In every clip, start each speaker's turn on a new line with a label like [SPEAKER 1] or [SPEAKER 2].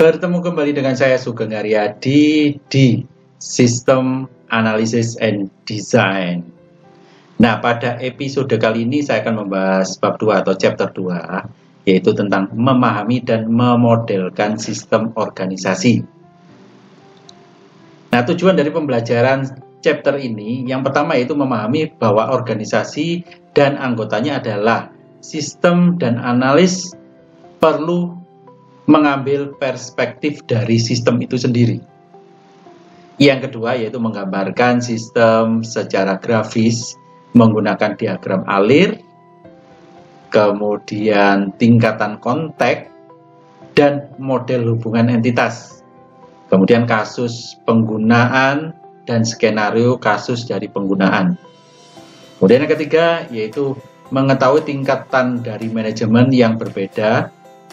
[SPEAKER 1] Bertemu kembali dengan saya Sugeng Aryadi di Sistem Analysis and Design. Nah, pada episode kali ini saya akan membahas bab 2 atau chapter 2, yaitu tentang memahami dan memodelkan sistem organisasi. Nah, tujuan dari pembelajaran chapter ini yang pertama yaitu memahami bahwa organisasi dan anggotanya adalah sistem dan analis perlu mengambil perspektif dari sistem itu sendiri. Yang kedua yaitu menggambarkan sistem secara grafis menggunakan diagram alir, kemudian tingkatan konteks, dan model hubungan entitas. Kemudian kasus penggunaan dan skenario kasus dari penggunaan. Kemudian yang ketiga yaitu mengetahui tingkatan dari manajemen yang berbeda,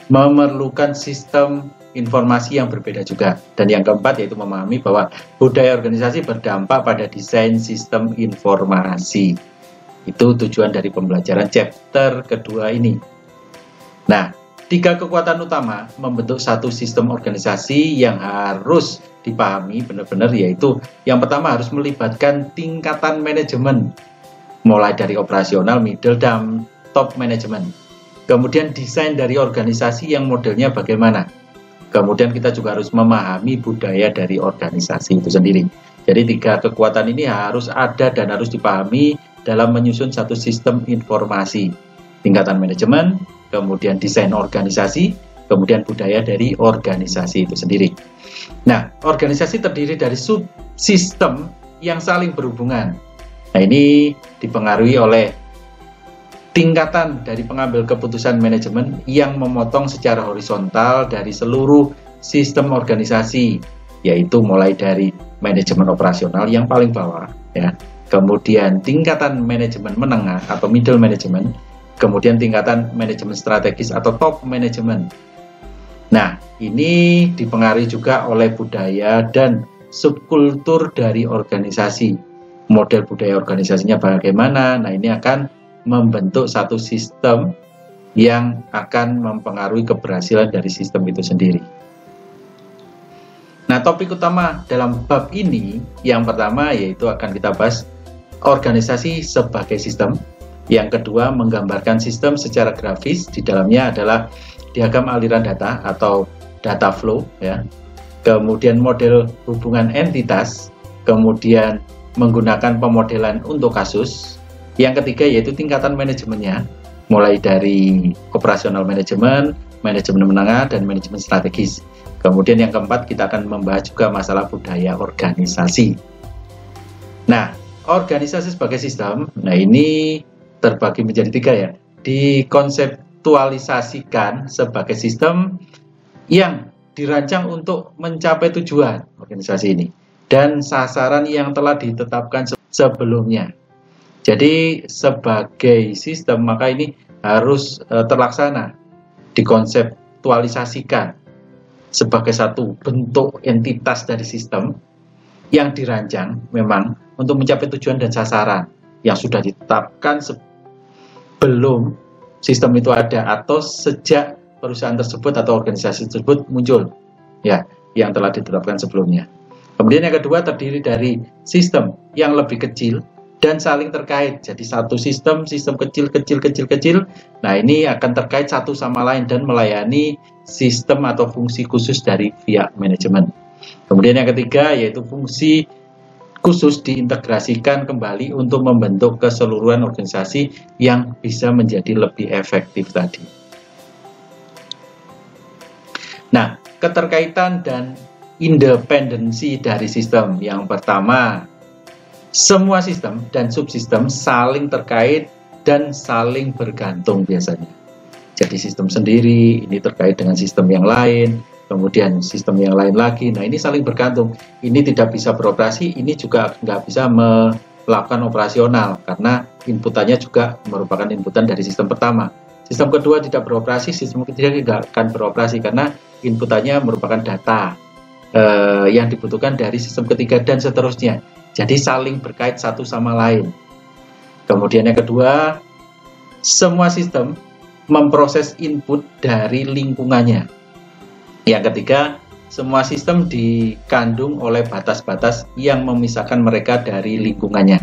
[SPEAKER 1] memerlukan sistem informasi yang berbeda juga. Dan yang keempat yaitu memahami bahwa budaya organisasi berdampak pada desain sistem informasi. Itu tujuan dari pembelajaran chapter kedua ini. Nah, 3 kekuatan utama membentuk satu sistem organisasi yang harus dipahami benar-benar, yaitu yang pertama harus melibatkan tingkatan manajemen, mulai dari operasional, middle, dan top manajemen. Kemudian desain dari organisasi yang modelnya bagaimana. Kemudian kita juga harus memahami budaya dari organisasi itu sendiri. Jadi 3 kekuatan ini harus ada dan harus dipahami dalam menyusun satu sistem informasi. Tingkatan manajemen, kemudian desain organisasi, kemudian budaya dari organisasi itu sendiri. Nah, organisasi terdiri dari subsistem yang saling berhubungan. Nah, ini dipengaruhi oleh tingkatan dari pengambil keputusan manajemen yang memotong secara horizontal dari seluruh sistem organisasi, yaitu mulai dari manajemen operasional yang paling bawah, ya. Kemudian tingkatan manajemen menengah atau middle management, kemudian tingkatan manajemen strategis atau top management. Nah, ini dipengaruhi juga oleh budaya dan subkultur dari organisasi. Model budaya organisasinya bagaimana? Nah, ini akan membentuk satu sistem yang akan mempengaruhi keberhasilan dari sistem itu sendiri. Nah, topik utama dalam bab ini yang pertama yaitu akan kita bahas organisasi sebagai sistem. Yang kedua, menggambarkan sistem secara grafis. Di dalamnya adalah diagram aliran data atau data flow, ya. Kemudian model hubungan entitas, kemudian menggunakan pemodelan untuk kasus. Yang ketiga yaitu tingkatan manajemennya, mulai dari operasional manajemen, manajemen menengah, dan manajemen strategis. Kemudian yang keempat kita akan membahas juga masalah budaya organisasi. Nah, organisasi sebagai sistem, nah ini terbagi menjadi 3 ya. Dikonseptualisasikan sebagai sistem yang dirancang untuk mencapai tujuan organisasi ini dan sasaran yang telah ditetapkan sebelumnya. Jadi sebagai sistem maka ini harus terlaksana, dikonseptualisasikan sebagai satu bentuk entitas dari sistem yang dirancang memang untuk mencapai tujuan dan sasaran yang sudah ditetapkan sebelum sistem itu ada atau sejak perusahaan tersebut atau organisasi tersebut muncul, ya, yang telah ditetapkan sebelumnya. Kemudian yang kedua terdiri dari sistem yang lebih kecil dan saling terkait. Jadi satu sistem kecil. Nah, ini akan terkait satu sama lain dan melayani sistem atau fungsi khusus dari pihak manajemen. Kemudian yang ketiga yaitu fungsi khusus diintegrasikan kembali untuk membentuk keseluruhan organisasi yang bisa menjadi lebih efektif tadi. Nah, keterkaitan dan independensi dari sistem. Yang pertama, semua sistem dan subsistem saling terkait dan saling bergantung biasanya. Jadi sistem sendiri ini terkait dengan sistem yang lain, kemudian sistem yang lain lagi. Nah, ini saling bergantung. Ini tidak bisa beroperasi, ini juga nggak bisa melakukan operasional karena inputannya juga merupakan inputan dari sistem pertama. Sistem kedua tidak beroperasi, sistem ketiga tidak akan beroperasi karena inputannya merupakan data yang dibutuhkan dari sistem ketiga dan seterusnya. Jadi saling berkait satu sama lain. Kemudian yang kedua, semua sistem memproses input dari lingkungannya. Yang ketiga, semua sistem dikandung oleh batas-batas yang memisahkan mereka dari lingkungannya.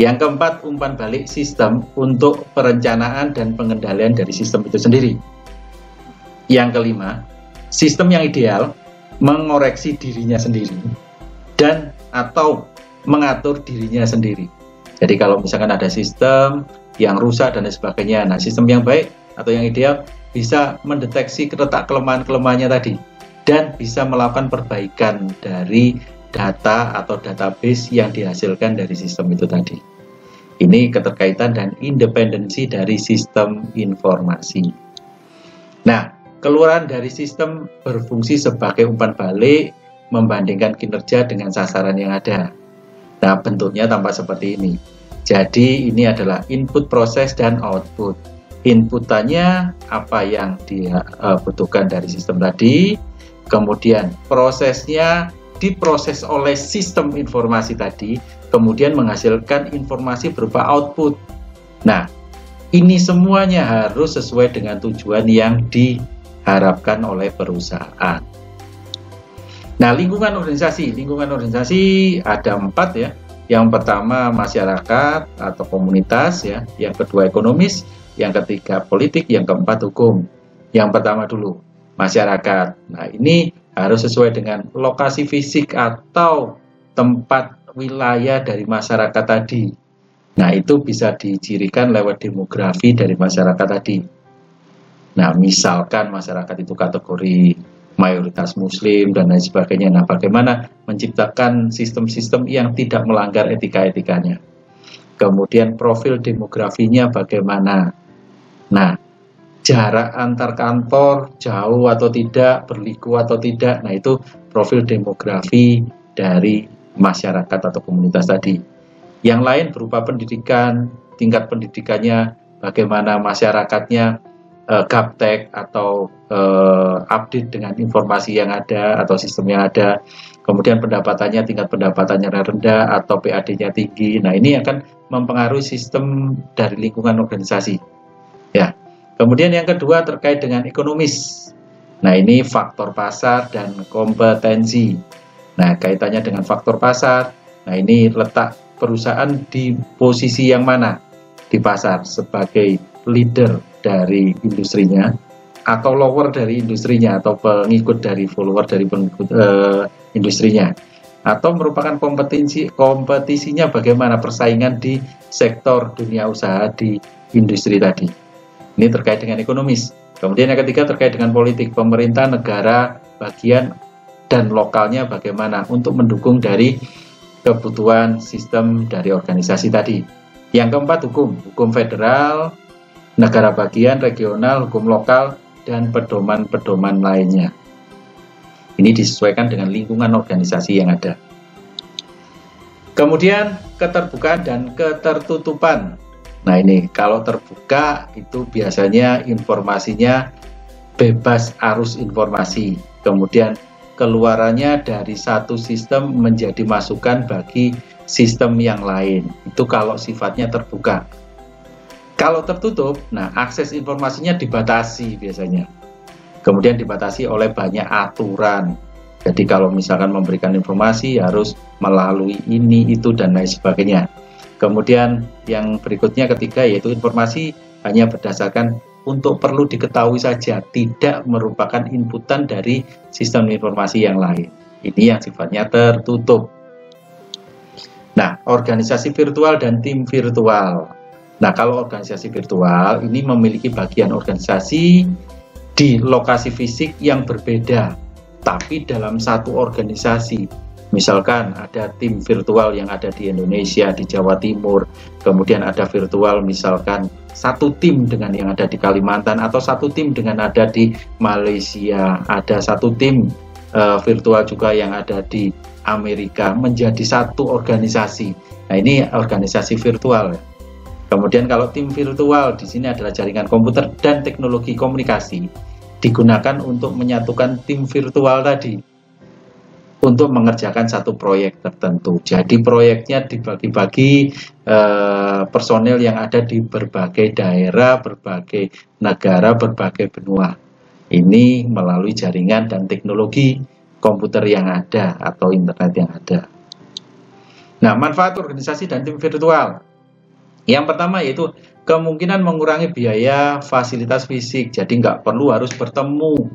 [SPEAKER 1] Yang keempat, umpan balik sistem untuk perencanaan dan pengendalian dari sistem itu sendiri. Yang kelima, sistem yang ideal mengoreksi dirinya sendiri dan atau mengatur dirinya sendiri. Jadi kalau misalkan ada sistem yang rusak dan sebagainya, nah sistem yang baik atau yang ideal bisa mendeteksi letak kelemahan-kelemahannya tadi dan bisa melakukan perbaikan dari data atau database yang dihasilkan dari sistem itu tadi. Ini keterkaitan dan independensi dari sistem informasi. Nah, keluaran dari sistem berfungsi sebagai umpan balik membandingkan kinerja dengan sasaran yang ada. Nah, bentuknya tampak seperti ini. Jadi, ini adalah input proses dan output. Inputannya apa yang dibutuhkan dari sistem tadi, kemudian prosesnya diproses oleh sistem informasi tadi, kemudian menghasilkan informasi berupa output. Nah, ini semuanya harus sesuai dengan tujuan yang diharapkan oleh perusahaan. Nah, lingkungan organisasi ada 4 ya. Yang pertama masyarakat atau komunitas ya, yang kedua ekonomis, yang ketiga politik, yang keempat hukum. Yang pertama dulu masyarakat. Nah, ini harus sesuai dengan lokasi fisik atau tempat wilayah dari masyarakat tadi. Nah, itu bisa dicirikan lewat demografi dari masyarakat tadi. Nah, misalkan masyarakat itu kategori mayoritas muslim dan lain sebagainya. Nah, bagaimana menciptakan sistem-sistem yang tidak melanggar etika-etikanya. Kemudian profil demografinya bagaimana. Nah, jarak antar kantor jauh atau tidak, berliku atau tidak. Nah, itu profil demografi dari masyarakat atau komunitas tadi. Yang lain berupa pendidikan, tingkat pendidikannya, bagaimana masyarakatnya gaptek atau update dengan informasi yang ada atau sistem yang ada. Kemudian pendapatannya, tingkat pendapatannya rendah atau PAD-nya tinggi. Nah, ini akan mempengaruhi sistem dari lingkungan organisasi. Ya. Kemudian yang kedua terkait dengan ekonomis. Nah, ini faktor pasar dan kompetensi. Nah, kaitannya dengan faktor pasar. Nah, ini letak perusahaan di posisi yang mana di pasar, sebagai leader dari industrinya atau lower dari industrinya atau pengikut dari follower dari pengikut industrinya, atau merupakan kompetisinya bagaimana persaingan di sektor dunia usaha di industri tadi. Ini terkait dengan ekonomis. Kemudian yang ketiga terkait dengan politik, pemerintah, negara, bagian dan lokalnya bagaimana untuk mendukung dari kebutuhan sistem dari organisasi tadi. Yang keempat hukum federal, negara bagian, regional, hukum lokal, dan pedoman-pedoman lainnya. Ini disesuaikan dengan lingkungan organisasi yang ada. Kemudian keterbukaan dan ketertutupan. Nah, ini kalau terbuka itu biasanya informasinya bebas arus informasi. Kemudian keluarannya dari satu sistem menjadi masukan bagi sistem yang lain. Itu kalau sifatnya terbuka. Kalau tertutup, nah akses informasinya dibatasi biasanya. Kemudian dibatasi oleh banyak aturan. Jadi kalau misalkan memberikan informasi harus melalui ini, itu, dan lain sebagainya. Kemudian yang berikutnya ketiga yaitu informasi hanya berdasarkan untuk perlu diketahui saja, tidak merupakan inputan dari sistem informasi yang lain. Ini yang sifatnya tertutup. Nah, organisasi virtual dan tim virtual. Nah, kalau organisasi virtual ini memiliki bagian organisasi di lokasi fisik yang berbeda, tapi dalam satu organisasi. Misalkan ada tim virtual yang ada di Indonesia, di Jawa Timur, kemudian ada virtual misalkan satu tim dengan yang ada di Kalimantan, atau satu tim dengan ada di Malaysia, ada satu tim virtual juga yang ada di Amerika, menjadi satu organisasi. Nah, ini organisasi virtual. Kemudian kalau tim virtual di sini adalah jaringan komputer dan teknologi komunikasi digunakan untuk menyatukan tim virtual tadi untuk mengerjakan satu proyek tertentu. Jadi proyeknya dibagi-bagi personel yang ada di berbagai daerah, berbagai negara, berbagai benua. Ini melalui jaringan dan teknologi komputer yang ada atau internet yang ada. Nah, manfaat organisasi dan tim virtual. Yang pertama yaitu kemungkinan mengurangi biaya fasilitas fisik. Jadi nggak perlu harus bertemu,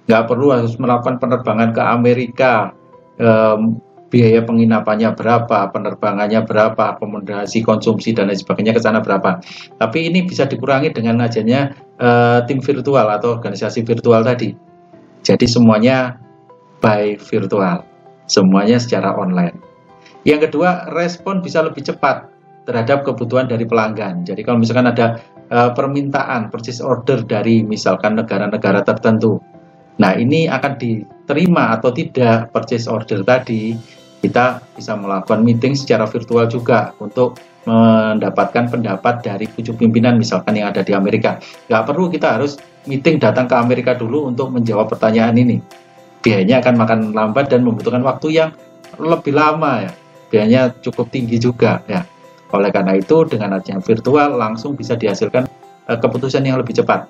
[SPEAKER 1] nggak perlu harus melakukan penerbangan ke Amerika, biaya penginapannya berapa, penerbangannya berapa, akomodasi, konsumsi, dan lain sebagainya ke sana berapa. Tapi ini bisa dikurangi dengan adanya tim virtual atau organisasi virtual tadi. Jadi semuanya by virtual, semuanya secara online. Yang kedua, respon bisa lebih cepat terhadap kebutuhan dari pelanggan. Jadi kalau misalkan ada permintaan purchase order dari misalkan negara-negara tertentu, nah ini akan diterima atau tidak purchase order tadi, kita bisa melakukan meeting secara virtual juga untuk mendapatkan pendapat dari pucuk pimpinan misalkan yang ada di Amerika. Nggak perlu kita harus meeting datang ke Amerika dulu untuk menjawab pertanyaan ini. Biayanya akan makan lambat dan membutuhkan waktu yang lebih lama ya. Biayanya cukup tinggi juga ya. Oleh karena itu dengan adanya virtual langsung bisa dihasilkan keputusan yang lebih cepat.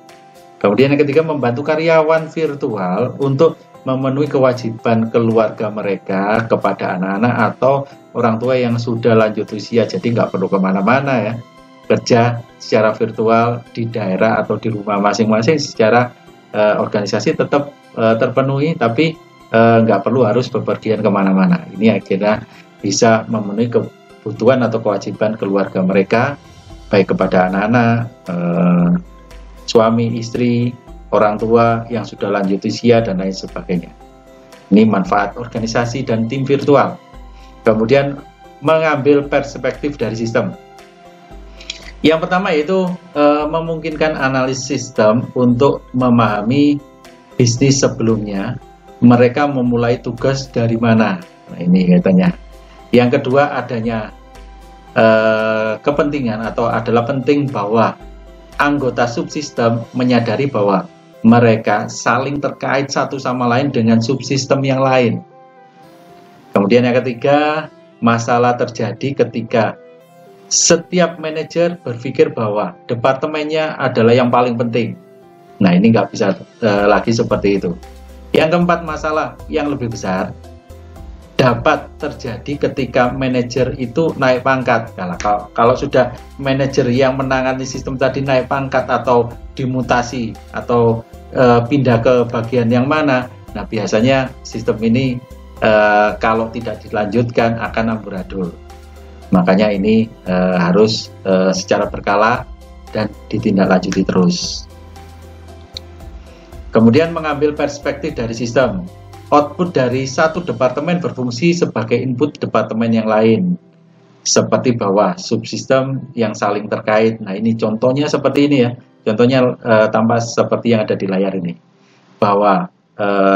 [SPEAKER 1] Kemudian yang ketiga, membantu karyawan virtual untuk memenuhi kewajiban keluarga mereka kepada anak-anak atau orang tua yang sudah lanjut usia. Jadi nggak perlu kemana-mana ya, kerja secara virtual di daerah atau di rumah masing-masing secara organisasi tetap terpenuhi, tapi nggak perlu harus bepergian kemana-mana. Ini akhirnya bisa memenuhi kebutuhan atau kewajiban keluarga mereka, baik kepada anak-anak, suami, istri, orang tua yang sudah lanjut usia, dan lain sebagainya. Ini manfaat organisasi dan tim virtual. Kemudian mengambil perspektif dari sistem. Yang pertama yaitu memungkinkan analis sistem untuk memahami bisnis sebelumnya, mereka memulai tugas dari mana. Nah, ini katanya. Yang kedua, adanya kepentingan atau adalah penting bahwa anggota subsistem menyadari bahwa mereka saling terkait satu sama lain dengan subsistem yang lain. Kemudian yang ketiga, masalah terjadi ketika setiap manajer berpikir bahwa departemennya adalah yang paling penting. Nah, ini nggak bisa lagi seperti itu. Yang keempat, masalah yang lebih besar dapat terjadi ketika manajer itu naik pangkat. Kalau sudah manajer yang menangani sistem tadi naik pangkat atau dimutasi atau pindah ke bagian yang mana, nah biasanya sistem ini kalau tidak dilanjutkan akan amburadul. Makanya ini harus secara berkala dan ditindaklanjuti terus. Kemudian mengambil perspektif dari sistem. Output dari satu departemen berfungsi sebagai input departemen yang lain. Seperti bahwa subsistem yang saling terkait. Nah, ini contohnya seperti ini ya. Contohnya tampak seperti yang ada di layar ini. Bahwa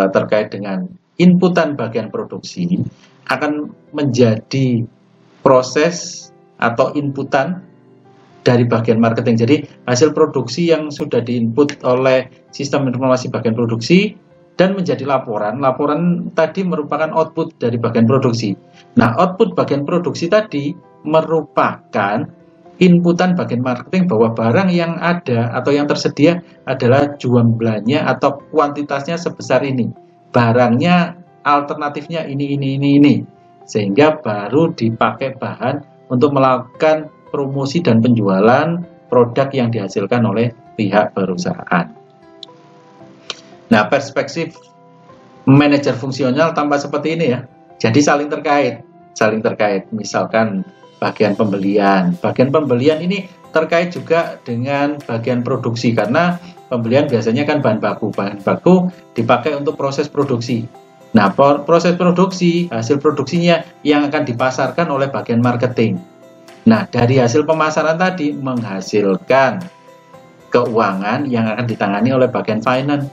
[SPEAKER 1] terkait dengan inputan bagian produksi akan menjadi proses atau inputan dari bagian marketing. Jadi hasil produksi yang sudah diinput oleh sistem informasi bagian produksi dan menjadi laporan. Laporan tadi merupakan output dari bagian produksi. Nah, output bagian produksi tadi merupakan inputan bagian marketing bahwa barang yang ada atau yang tersedia adalah jumlahnya atau kuantitasnya sebesar ini. Barangnya alternatifnya ini. Sehingga baru dipakai bahan untuk melakukan promosi dan penjualan produk yang dihasilkan oleh pihak perusahaan. Nah, perspektif manajer fungsional tampak seperti ini ya. Jadi saling terkait. Misalkan bagian pembelian. Bagian pembelian ini terkait juga dengan bagian produksi karena pembelian biasanya kan bahan baku. Bahan baku dipakai untuk proses produksi. Nah, proses produksi, hasil produksinya yang akan dipasarkan oleh bagian marketing. Nah, dari hasil pemasaran tadi menghasilkan keuangan yang akan ditangani oleh bagian finance.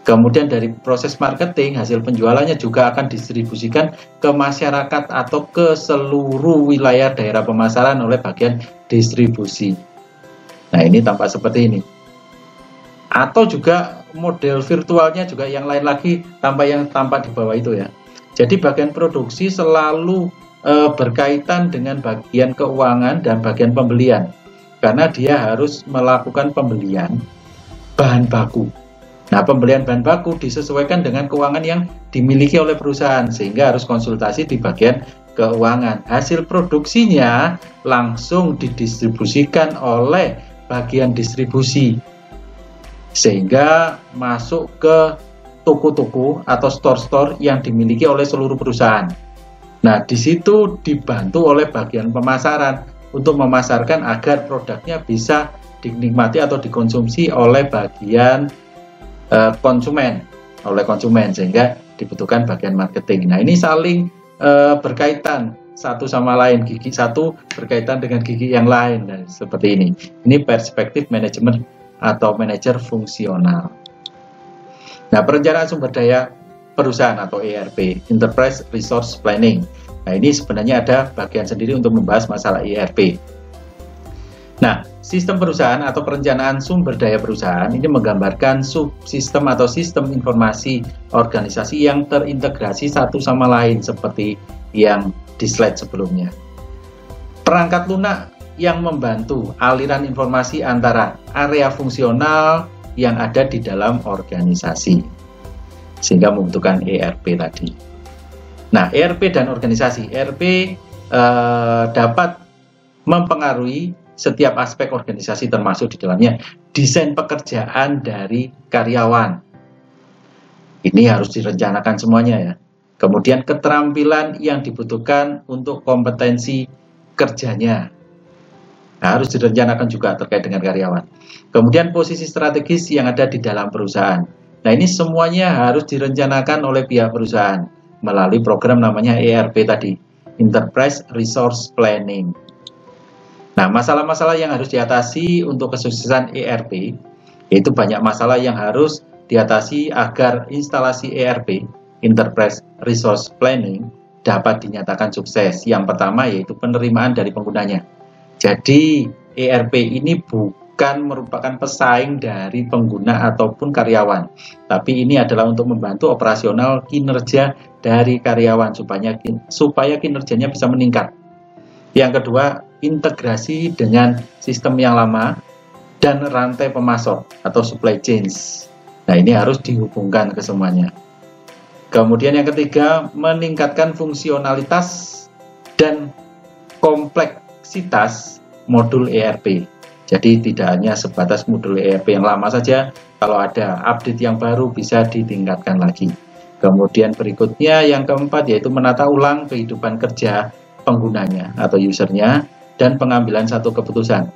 [SPEAKER 1] Kemudian dari proses marketing, hasil penjualannya juga akan didistribusikan ke masyarakat atau ke seluruh wilayah daerah pemasaran oleh bagian distribusi. Nah, ini tampak seperti ini. Atau juga model virtualnya juga yang lain lagi tampak di bawah itu ya. Jadi bagian produksi selalu berkaitan dengan bagian keuangan dan bagian pembelian. Karena dia harus melakukan pembelian bahan baku. Nah, pembelian bahan baku disesuaikan dengan keuangan yang dimiliki oleh perusahaan, sehingga harus konsultasi di bagian keuangan. Hasil produksinya langsung didistribusikan oleh bagian distribusi, sehingga masuk ke toko-toko atau store-store yang dimiliki oleh seluruh perusahaan. Nah, di situ dibantu oleh bagian pemasaran untuk memasarkan agar produknya bisa dinikmati atau dikonsumsi oleh bagian konsumen, sehingga dibutuhkan bagian marketing. Nah, ini saling berkaitan satu sama lain, gigi satu berkaitan dengan gigi yang lain. Nah, seperti ini. Ini perspektif manajemen atau manajer fungsional. Nah, perencanaan sumber daya perusahaan atau ERP, Enterprise Resource Planning. Nah, ini sebenarnya ada bagian sendiri untuk membahas masalah ERP. Nah, sistem perusahaan atau perencanaan sumber daya perusahaan ini menggambarkan subsistem atau sistem informasi organisasi yang terintegrasi satu sama lain seperti yang di slide sebelumnya. Perangkat lunak yang membantu aliran informasi antara area fungsional yang ada di dalam organisasi, sehingga membutuhkan ERP tadi. Nah, ERP dan organisasi. ERP dapat mempengaruhi setiap aspek organisasi, termasuk di dalamnya desain pekerjaan dari karyawan. Ini harus direncanakan semuanya ya. Kemudian keterampilan yang dibutuhkan untuk kompetensi kerjanya. Nah, harus direncanakan juga terkait dengan karyawan. Kemudian posisi strategis yang ada di dalam perusahaan. Nah, ini semuanya harus direncanakan oleh pihak perusahaan melalui program namanya ERP tadi, Enterprise Resource Planning. Nah, masalah-masalah yang harus diatasi untuk kesuksesan ERP, yaitu banyak masalah yang harus diatasi agar instalasi ERP, Enterprise Resource Planning, dapat dinyatakan sukses. Yang pertama yaitu penerimaan dari penggunanya. Jadi, ERP ini bukan merupakan pesaing dari pengguna ataupun karyawan, tapi ini adalah untuk membantu operasional kinerja dari karyawan supaya kinerjanya bisa meningkat. Yang kedua, integrasi dengan sistem yang lama dan rantai pemasok atau supply chains. Nah, ini harus dihubungkan ke semuanya. Kemudian yang ketiga, meningkatkan fungsionalitas dan kompleksitas modul ERP. Jadi tidak hanya sebatas modul ERP yang lama saja, kalau ada update yang baru bisa ditingkatkan lagi. Kemudian berikutnya yang keempat yaitu menata ulang kehidupan kerja penggunanya atau usernya dan pengambilan satu keputusan.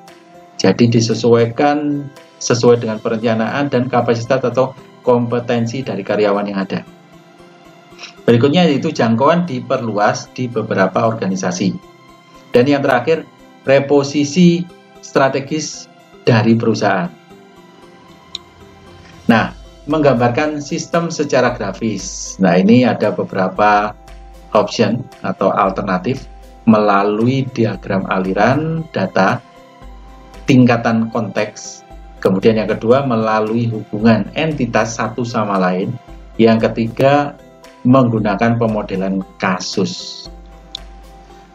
[SPEAKER 1] Jadi disesuaikan sesuai dengan perencanaan dan kapasitas atau kompetensi dari karyawan yang ada. Berikutnya yaitu jangkauan diperluas di beberapa organisasi. Dan yang terakhir, reposisi strategis dari perusahaan. Nah, menggambarkan sistem secara grafis. Nah, ini ada beberapa option atau alternatif melalui diagram aliran data, tingkatan konteks, kemudian yang kedua melalui hubungan entitas satu sama lain, yang ketiga menggunakan pemodelan kasus.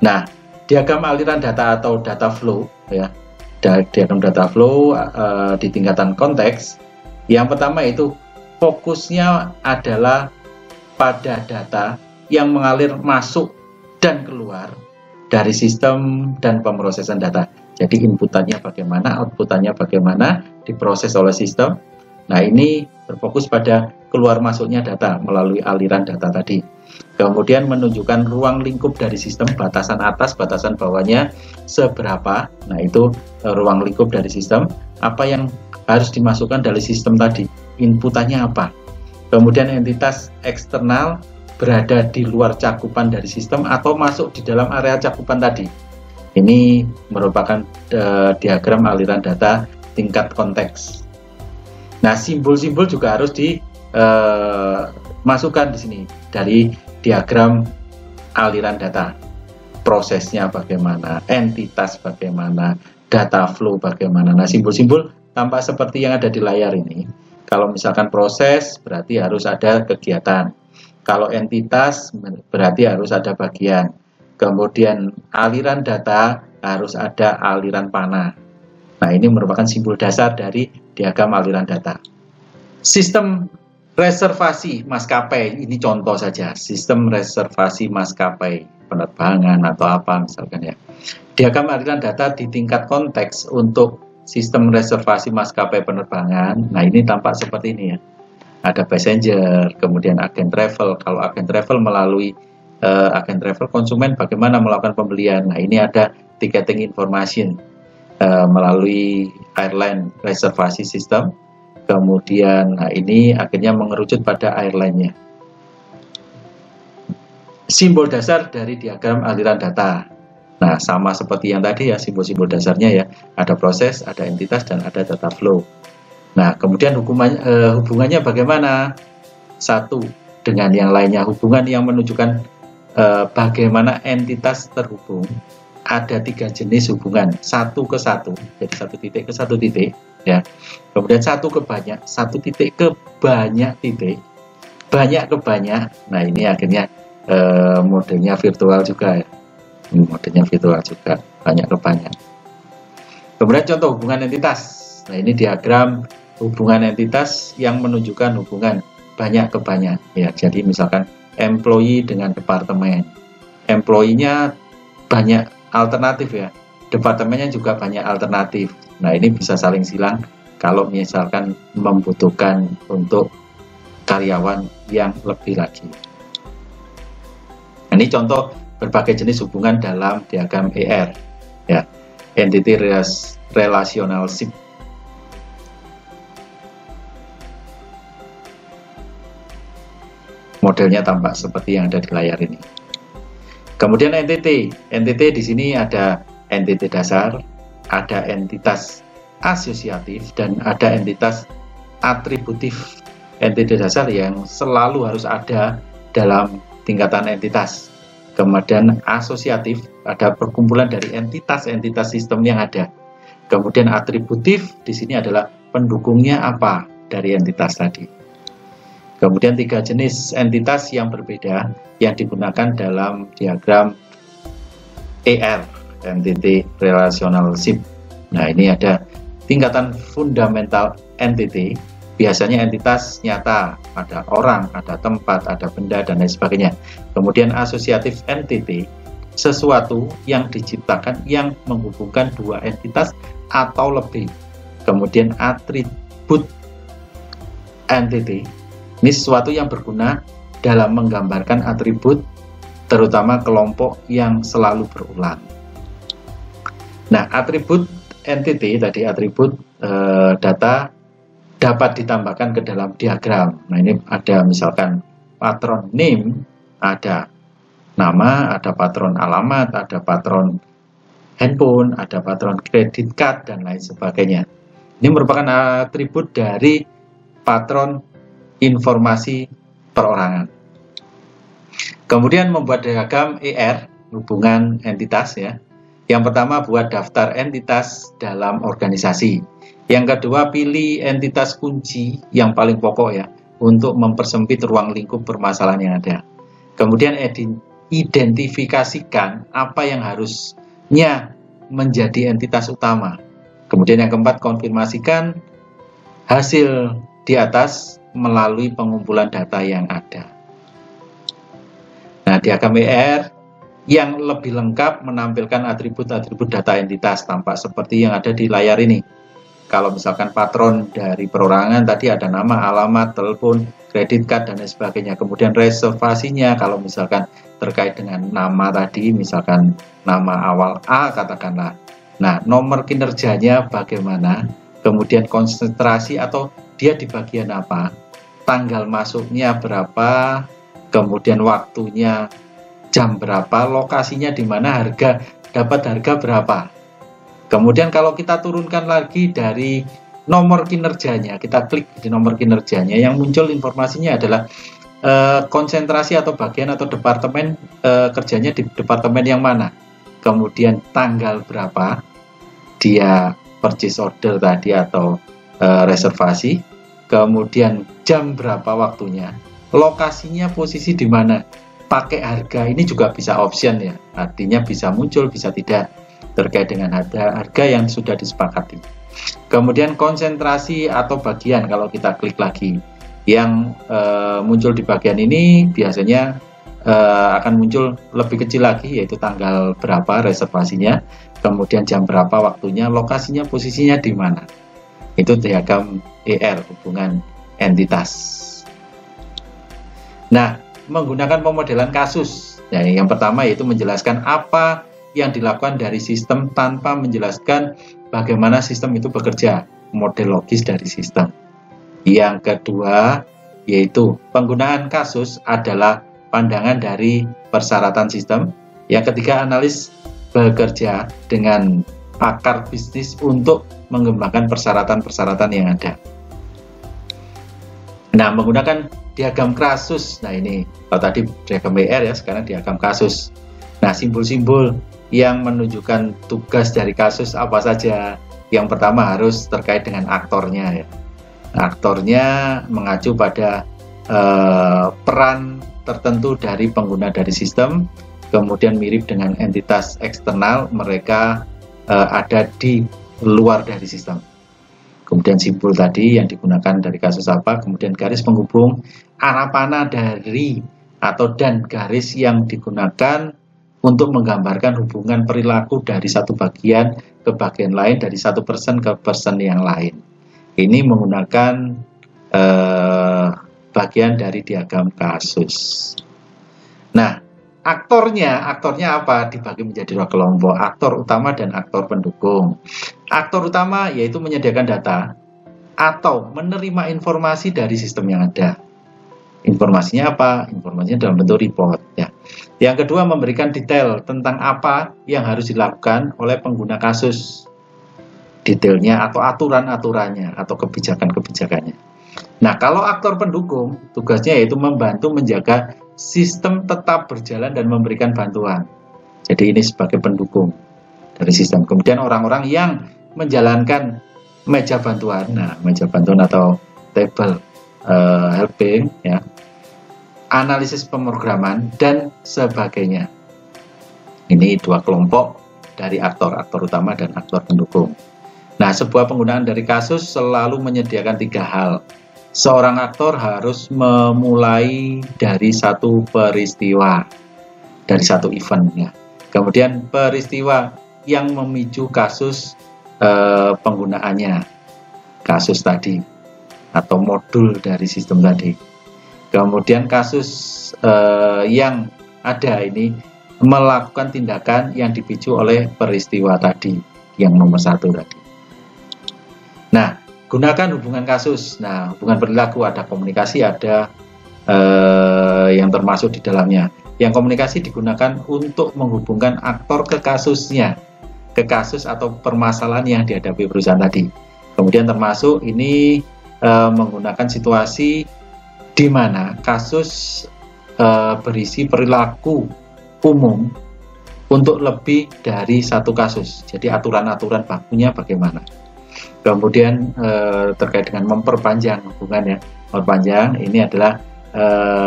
[SPEAKER 1] Nah, diagram aliran data atau data flow ya, diagram data flow di tingkatan konteks, yang pertama itu fokusnya adalah pada data yang mengalir masuk dan keluar dari sistem dan pemrosesan data. Jadi inputannya bagaimana, outputannya bagaimana, diproses oleh sistem. Nah, ini berfokus pada keluar masuknya data melalui aliran data tadi. Kemudian menunjukkan ruang lingkup dari sistem, batasan atas, batasan bawahnya seberapa. Nah, itu ruang lingkup dari sistem. Apa yang harus dimasukkan dari sistem tadi, inputannya apa. Kemudian entitas eksternal berada di luar cakupan dari sistem atau masuk di dalam area cakupan tadi. Ini merupakan diagram aliran data tingkat konteks. Nah, simbol-simbol juga harus dimasukkan di sini dari diagram aliran data. Prosesnya bagaimana, entitas bagaimana, data flow bagaimana. Nah, simbol-simbol tampak seperti yang ada di layar ini. Kalau misalkan proses berarti harus ada kegiatan. Kalau entitas berarti harus ada bagian. Kemudian aliran data harus ada aliran panah. Nah, ini merupakan simbol dasar dari diagram aliran data. Sistem reservasi maskapai, ini contoh saja, sistem reservasi maskapai penerbangan atau apa misalkan ya. Diagram aliran data di tingkat konteks untuk sistem reservasi maskapai penerbangan. Nah, ini tampak seperti ini ya. Ada passenger, kemudian agen travel. Kalau agen travel melalui agen travel, konsumen bagaimana melakukan pembelian. Nah, ini ada ticketing information melalui airline reservasi system. Kemudian, nah ini akhirnya mengerucut pada airline-nya. Simbol dasar dari diagram aliran data. Nah, sama seperti yang tadi ya, simbol-simbol dasarnya ya. Ada proses, ada entitas, dan ada data flow. Nah, kemudian hubungannya bagaimana? Satu dengan yang lainnya. Hubungan yang menunjukkan bagaimana entitas terhubung. Ada 3 jenis hubungan, satu ke satu, jadi satu titik ke satu titik. Ya, kemudian satu ke banyak, satu titik ke banyak titik, banyak ke banyak. Nah, ini akhirnya modelnya virtual juga ya, modelnya virtual juga, banyak ke banyak. Kemudian contoh hubungan entitas. Nah, ini diagram hubungan entitas yang menunjukkan hubungan banyak ke banyak ya. Jadi misalkan employee dengan departemen, employee-nya banyak alternatif ya, departemennya juga banyak alternatif. Nah, ini bisa saling silang kalau misalkan membutuhkan untuk karyawan yang lebih lagi. Ini contoh berbagai jenis hubungan dalam diagram ER ya, entity relationship. Modelnya tampak seperti yang ada di layar ini. Kemudian entity di sini ada entity dasar, ada entitas asosiatif, dan ada entitas atributif. Entity dasar yang selalu harus ada dalam tingkatan entitas. Kemudian asosiatif, ada perkumpulan dari entitas-entitas sistem yang ada. Kemudian atributif di sini adalah pendukungnya apa dari entitas tadi. Kemudian 3 jenis entitas yang berbeda yang digunakan dalam diagram ER, entity relationship. Nah, ini ada tingkatan fundamental entity, biasanya entitas nyata, ada orang, ada tempat, ada benda, dan lain sebagainya. Kemudian associative entity, sesuatu yang diciptakan yang menghubungkan 2 entitas atau lebih. Kemudian attribute entity, ini sesuatu yang berguna dalam menggambarkan atribut, terutama kelompok yang selalu berulang. Nah, atribut entity tadi, atribut data dapat ditambahkan ke dalam diagram. Nah, ini ada misalkan patron name, ada nama, ada patron alamat, ada patron handphone, ada patron credit card, dan lain sebagainya. Ini merupakan atribut dari patron informasi perorangan. Kemudian membuat diagram ER, hubungan entitas ya. Yang pertama, buat daftar entitas dalam organisasi. Yang kedua, pilih entitas kunci yang paling pokok ya, untuk mempersempit ruang lingkup permasalahan yang ada. Kemudian identifikasikan apa yang harusnya menjadi entitas utama. Kemudian yang keempat, konfirmasikan hasil di atas melalui pengumpulan data yang ada. Nah, diagram ER yang lebih lengkap menampilkan atribut-atribut data entitas, tampak seperti yang ada di layar ini. Kalau misalkan patron dari perorangan tadi ada nama, alamat, telepon, kredit card, dan lain sebagainya. Kemudian reservasinya, kalau misalkan terkait dengan nama tadi, misalkan nama awal A katakanlah. Nah, nomor kinerjanya bagaimana, kemudian konsentrasi atau dia di bagian apa, tanggal masuknya berapa, kemudian waktunya jam berapa, lokasinya di mana, dapat harga berapa. Kemudian kalau kita turunkan lagi dari nomor kinerjanya, kita klik di nomor kinerjanya, yang muncul informasinya adalah konsentrasi atau bagian atau departemen, kerjanya di departemen yang mana, kemudian tanggal berapa dia purchase order tadi atau reservasi, kemudian jam berapa waktunya, lokasinya posisi di mana, pakai harga. Ini juga bisa option ya, artinya bisa muncul bisa tidak terkait dengan harga yang sudah disepakati. Kemudian konsentrasi atau bagian, kalau kita klik lagi, yang muncul di bagian ini biasanya akan muncul lebih kecil lagi, yaitu tanggal berapa reservasinya, kemudian jam berapa waktunya, lokasinya, posisinya di mana. Itu diagram ER, hubungan entitas. Nah, menggunakan pemodelan kasus. Nah, yang pertama yaitu menjelaskan apa yang dilakukan dari sistem tanpa menjelaskan bagaimana sistem itu bekerja, model logis dari sistem. Yang kedua yaitu penggunaan kasus adalah pandangan dari persyaratan sistem. Yang ketiga, analis bekerja dengan pakar bisnis untuk mengembangkan persyaratan-persyaratan yang ada. Nah, menggunakan diagram kasus. Nah, ini kalau tadi diagram WR ya, sekarang diagram kasus. Nah, simbol-simbol yang menunjukkan tugas dari kasus apa saja. Yang pertama harus terkait dengan aktornya ya. Aktornya mengacu pada peran tertentu dari pengguna dari sistem, kemudian mirip dengan entitas eksternal, mereka ada di luar dari sistem. Kemudian simbol tadi yang digunakan dari kasus apa, kemudian garis penghubung arah panah dari atau dan garis yang digunakan untuk menggambarkan hubungan perilaku dari satu bagian ke bagian lain, dari satu person ke person yang lain. Ini menggunakan bagian dari diagram kasus. Nah, aktornya apa? Dibagi menjadi dua kelompok, aktor utama dan aktor pendukung. Aktor utama yaitu menyediakan data atau menerima informasi dari sistem yang ada. Informasinya apa? Informasinya dalam bentuk report ya. Yang kedua, memberikan detail tentang apa yang harus dilakukan oleh pengguna kasus. Detailnya atau aturan-aturannya atau kebijakan-kebijakannya. Nah, kalau aktor pendukung, tugasnya yaitu membantu menjaga sistem tetap berjalan dan memberikan bantuan. Jadi ini sebagai pendukung dari sistem. Kemudian orang-orang yang menjalankan meja bantuan, nah meja bantuan atau table helping, ya, analisis pemrograman dan sebagainya. Ini dua kelompok dari aktor utama dan aktor pendukung. Nah, sebuah penggunaan dari kasus selalu menyediakan tiga hal. Seorang aktor harus memulai dari satu peristiwa, dari satu event ya. Kemudian peristiwa yang memicu kasus penggunaannya, kasus tadi atau modul dari sistem tadi. Kemudian kasus yang ada ini melakukan tindakan yang dipicu oleh peristiwa tadi, yang nomor satu tadi. Nah, gunakan hubungan kasus. Nah, hubungan perilaku ada komunikasi, ada yang termasuk di dalamnya. Yang komunikasi digunakan untuk menghubungkan aktor ke kasusnya, ke kasus atau permasalahan yang dihadapi perusahaan tadi. Kemudian termasuk ini menggunakan situasi di mana kasus berisi perilaku umum untuk lebih dari satu kasus. Jadi aturan-aturan bakunya bagaimana. Kemudian terkait dengan memperpanjang hubungan ya, memperpanjang ini adalah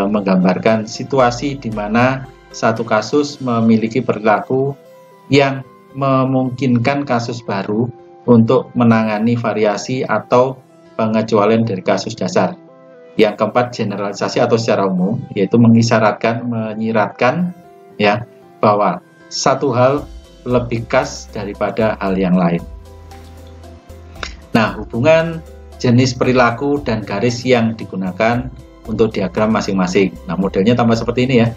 [SPEAKER 1] menggambarkan situasi di mana satu kasus memiliki perilaku yang memungkinkan kasus baru untuk menangani variasi atau pengecualian dari kasus dasar. Yang keempat, generalisasi atau secara umum, yaitu menyiratkan ya bahwa satu hal lebih khas daripada hal yang lain. Nah, hubungan jenis perilaku dan garis yang digunakan untuk diagram masing-masing. Nah, modelnya tambah seperti ini ya.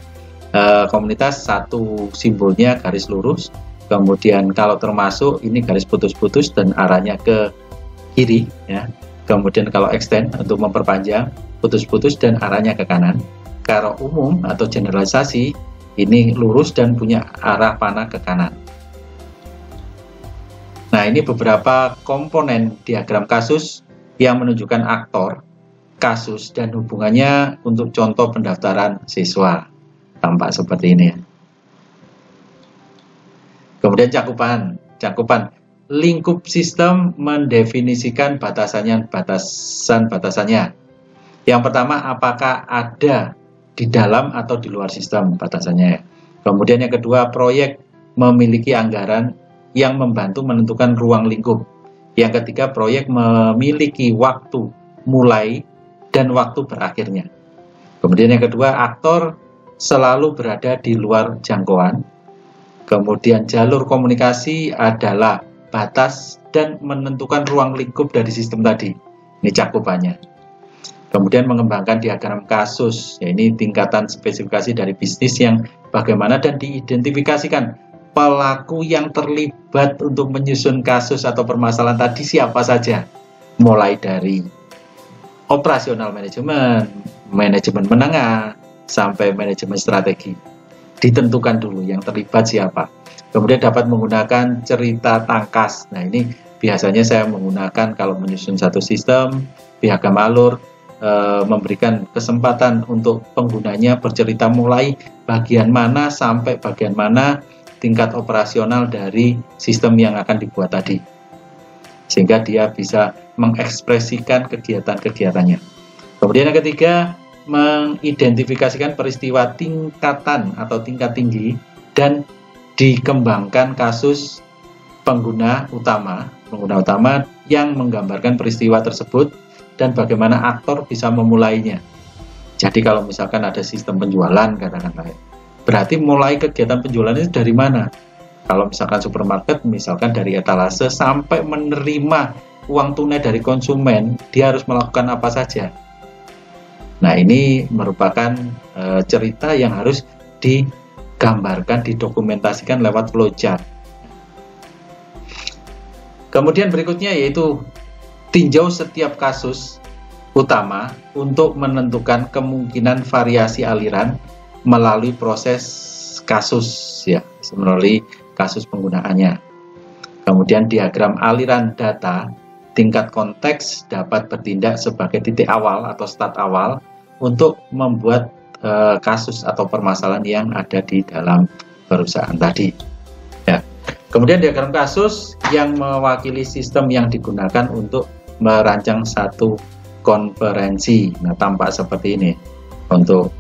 [SPEAKER 1] Komunitas satu simbolnya garis lurus, kemudian kalau termasuk ini garis putus-putus dan arahnya ke kiri ya. Kemudian kalau extend untuk memperpanjang, putus-putus dan arahnya ke kanan. Kalau umum atau generalisasi ini lurus dan punya arah panah ke kanan. Nah, ini beberapa komponen diagram kasus yang menunjukkan aktor, kasus, dan hubungannya untuk contoh pendaftaran siswa. Tampak seperti ini. Kemudian cakupan. Lingkup sistem mendefinisikan batasan-batasannya. Yang pertama, apakah ada di dalam atau di luar sistem batasannya. Kemudian yang kedua, proyek memiliki anggaran yang membantu menentukan ruang lingkup. Yang ketiga, proyek memiliki waktu mulai dan waktu berakhirnya. Kemudian yang kedua, aktor selalu berada di luar jangkauan. Kemudian jalur komunikasi adalah batas dan menentukan ruang lingkup dari sistem tadi. Ini cakupannya. Kemudian mengembangkan diagram kasus, ya ini tingkatan spesifikasi dari bisnis yang bagaimana, dan diidentifikasikan pelaku yang terlibat untuk menyusun kasus atau permasalahan tadi siapa saja. Mulai dari operasional manajemen, manajemen menengah, sampai manajemen strategi. Ditentukan dulu yang terlibat siapa. Kemudian dapat menggunakan cerita tangkas. Nah ini biasanya saya menggunakan kalau menyusun satu sistem, pihak alur memberikan kesempatan untuk penggunanya bercerita mulai bagian mana sampai bagian mana tingkat operasional dari sistem yang akan dibuat tadi, sehingga dia bisa mengekspresikan kegiatan-kegiatannya. Kemudian yang ketiga, mengidentifikasikan peristiwa tingkatan atau tingkat tinggi dan dikembangkan kasus pengguna utama yang menggambarkan peristiwa tersebut dan bagaimana aktor bisa memulainya. Jadi kalau misalkan ada sistem penjualan, katakanlah, berarti mulai kegiatan penjualan itu dari mana? Kalau misalkan supermarket, misalkan dari etalase sampai menerima uang tunai dari konsumen, dia harus melakukan apa saja. Nah ini merupakan cerita yang harus digambarkan, didokumentasikan lewat flowchart. Kemudian berikutnya yaitu tinjau setiap kasus utama untuk menentukan kemungkinan variasi aliran melalui proses kasus, ya, melalui kasus penggunaannya. Kemudian diagram aliran data tingkat konteks dapat bertindak sebagai titik awal atau start awal untuk membuat kasus atau permasalahan yang ada di dalam perusahaan tadi. Ya. Kemudian diagram kasus yang mewakili sistem yang digunakan untuk merancang satu konferensi. Nah, tampak seperti ini untuk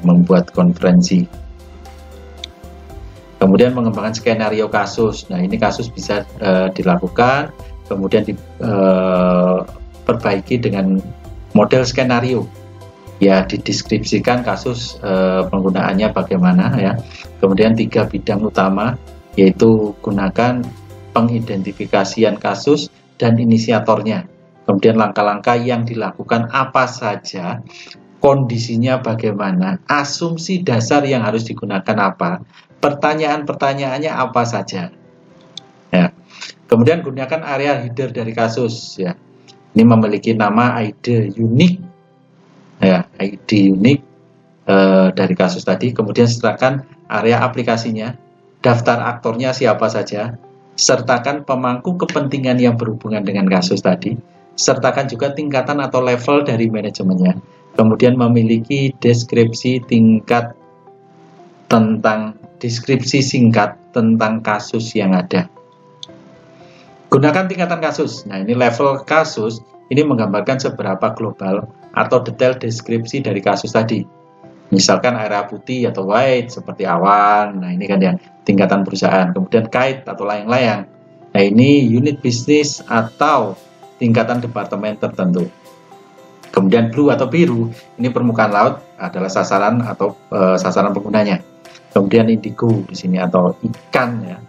[SPEAKER 1] membuat konferensi. Kemudian mengembangkan skenario kasus. Nah, ini kasus bisa dilakukan, kemudian diperbaiki dengan model skenario. Ya, dideskripsikan kasus penggunaannya bagaimana, ya. Kemudian 3 bidang utama, yaitu gunakan pengidentifikasian kasus dan inisiatornya. Kemudian langkah-langkah yang dilakukan apa saja, kondisinya bagaimana, asumsi dasar yang harus digunakan apa, pertanyaan-pertanyaannya apa saja. Ya. Kemudian gunakan area header dari kasus. Ya. Ini memiliki nama ID unik, ya, ID unik dari kasus tadi. Kemudian sertakan area aplikasinya, daftar aktornya siapa saja, sertakan pemangku kepentingan yang berhubungan dengan kasus tadi, sertakan juga tingkatan atau level dari manajemennya. Kemudian memiliki deskripsi singkat tentang kasus yang ada. Gunakan tingkatan kasus. Nah, ini level kasus, ini menggambarkan seberapa global atau detail deskripsi dari kasus tadi. Misalkan area putih atau white seperti awan. Nah, ini kan yang tingkatan perusahaan. Kemudian kite atau layang-layang. Nah, ini unit bisnis atau tingkatan departemen tertentu. Kemudian blue atau biru, ini permukaan laut adalah sasaran atau sasaran penggunanya. Kemudian indigo di sini atau ikan, ya,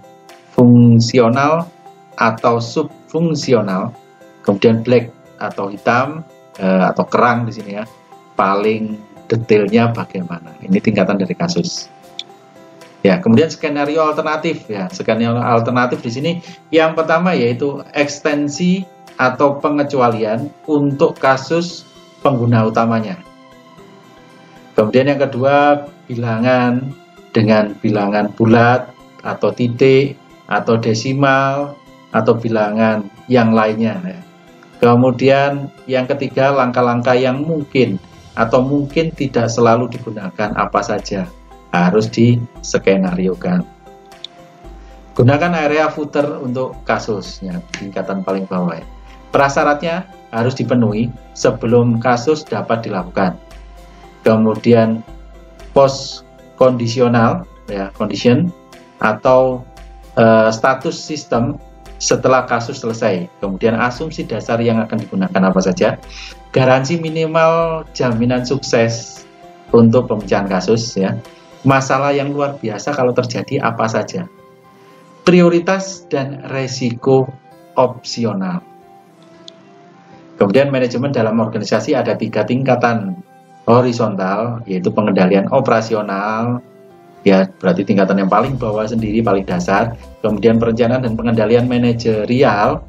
[SPEAKER 1] fungsional atau subfungsional. Kemudian black atau hitam atau kerang di sini, ya, paling detailnya bagaimana. Ini tingkatan dari kasus. Ya, kemudian skenario alternatif, ya. Skenario alternatif di sini yang pertama yaitu ekstensi atau pengecualian untuk kasus pengguna utamanya. Kemudian yang kedua, bilangan dengan bilangan bulat atau titik atau desimal atau bilangan yang lainnya, ya. Kemudian yang ketiga, langkah-langkah yang mungkin atau mungkin tidak selalu digunakan apa saja, harus diskenariokan. Gunakan area footer untuk kasusnya, tingkatan paling bawah. Prasyaratnya harus dipenuhi sebelum kasus dapat dilakukan. Kemudian post kondisional, ya, condition atau status sistem setelah kasus selesai. Kemudian asumsi dasar yang akan digunakan apa saja? Garansi minimal jaminan sukses untuk pemecahan kasus, ya. Masalah yang luar biasa kalau terjadi apa saja. Prioritas dan resiko opsional. Kemudian manajemen dalam organisasi ada 3 tingkatan horizontal, yaitu pengendalian operasional, ya berarti tingkatan yang paling bawah sendiri, paling dasar. Kemudian perencanaan dan pengendalian manajerial,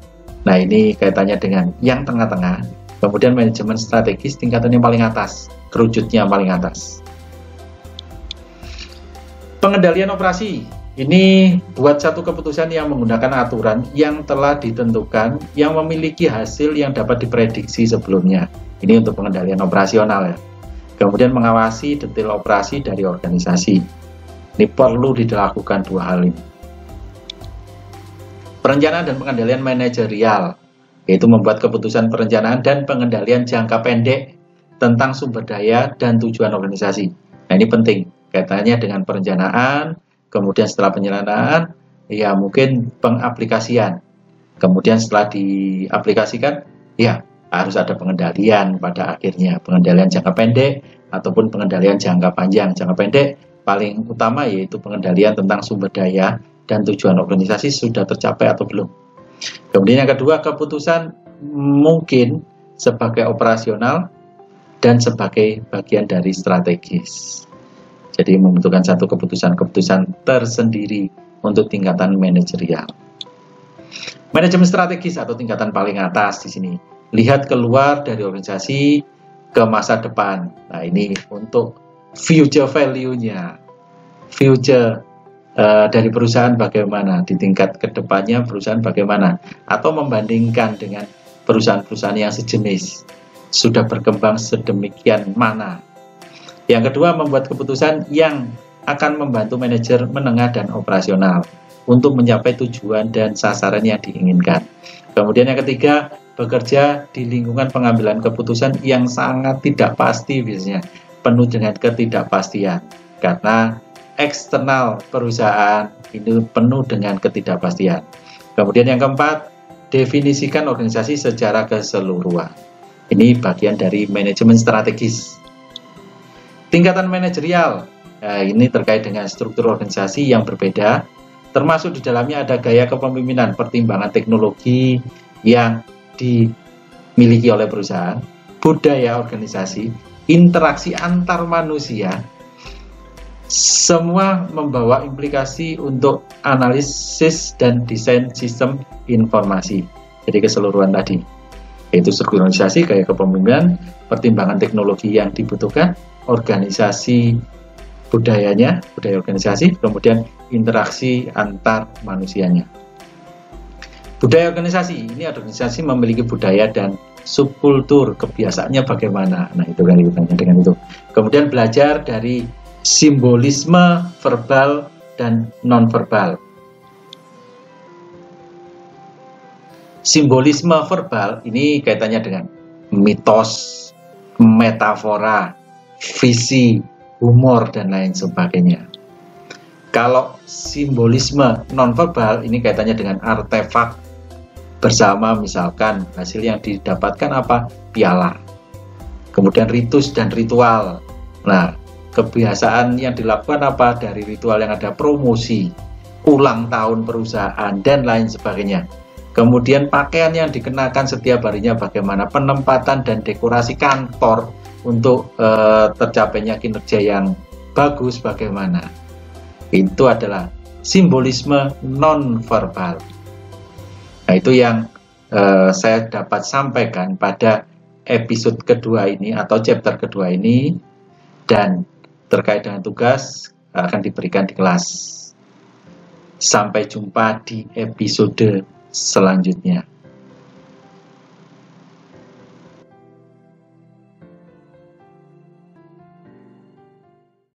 [SPEAKER 1] nah ini kaitannya dengan yang tengah-tengah. Kemudian manajemen strategis, tingkatan yang paling atas, kerucutnya yang paling atas. Pengendalian operasi, ini buat satu keputusan yang menggunakan aturan yang telah ditentukan, yang memiliki hasil yang dapat diprediksi sebelumnya. Ini untuk pengendalian operasional, ya. Kemudian mengawasi detail operasi dari organisasi. Ini perlu dilakukan 2 hal ini. Perencanaan dan pengendalian manajerial, yaitu membuat keputusan perencanaan dan pengendalian jangka pendek tentang sumber daya dan tujuan organisasi. Nah ini penting, kaitannya dengan perencanaan, kemudian setelah penyelenggaraan, ya mungkin pengaplikasian. Kemudian setelah diaplikasikan, ya harus ada pengendalian pada akhirnya, pengendalian jangka pendek ataupun pengendalian jangka panjang. Jangka pendek paling utama yaitu pengendalian tentang sumber daya dan tujuan organisasi sudah tercapai atau belum. Kemudian yang kedua, keputusan mungkin sebagai operasional dan sebagai bagian dari strategis. Jadi membutuhkan satu keputusan-keputusan tersendiri untuk tingkatan manajerial. Manajemen strategis atau tingkatan paling atas di sini. Lihat keluar dari organisasi ke masa depan. Nah ini untuk future value-nya. Future dari perusahaan bagaimana, di tingkat kedepannya perusahaan bagaimana, atau membandingkan dengan perusahaan-perusahaan yang sejenis sudah berkembang sedemikian mana. Yang kedua, membuat keputusan yang akan membantu manajer menengah dan operasional untuk mencapai tujuan dan sasaran yang diinginkan. Kemudian yang ketiga, bekerja di lingkungan pengambilan keputusan yang sangat tidak pasti, biasanya penuh dengan ketidakpastian, karena eksternal perusahaan itu penuh dengan ketidakpastian. Kemudian yang keempat, definisikan organisasi secara keseluruhan. Ini bagian dari manajemen strategis. Tingkatan manajerial, nah ini terkait dengan struktur organisasi yang berbeda, termasuk di dalamnya ada gaya kepemimpinan, pertimbangan teknologi yang dimiliki oleh perusahaan, budaya organisasi, interaksi antar manusia, semua membawa implikasi untuk analisis dan desain sistem informasi. Jadi keseluruhan tadi, yaitu struktur organisasi, gaya kepemimpinan, pertimbangan teknologi yang dibutuhkan, organisasi budayanya, budaya organisasi, kemudian interaksi antar manusianya. Budaya organisasi, ini organisasi memiliki budaya dan subkultur, kebiasaannya bagaimana. Nah itu kan ditanya dengan itu. Kemudian belajar dari simbolisme verbal dan non-verbal. Simbolisme verbal ini kaitannya dengan mitos, metafora, visi, humor, dan lain sebagainya. Kalau simbolisme non-verbal ini kaitannya dengan artefak bersama, misalkan hasil yang didapatkan apa? Piala. Kemudian ritus dan ritual. Nah, kebiasaan yang dilakukan apa? Dari ritual yang ada promosi, ulang tahun perusahaan, dan lain sebagainya. Kemudian pakaian yang dikenakan setiap harinya bagaimana, penempatan dan dekorasi kantor untuk tercapainya kinerja yang bagus bagaimana. Itu adalah simbolisme non-verbal. Nah itu yang saya dapat sampaikan pada episode kedua ini atau chapter kedua ini, dan terkait dengan tugas akan diberikan di kelas. Sampai jumpa di episode selanjutnya.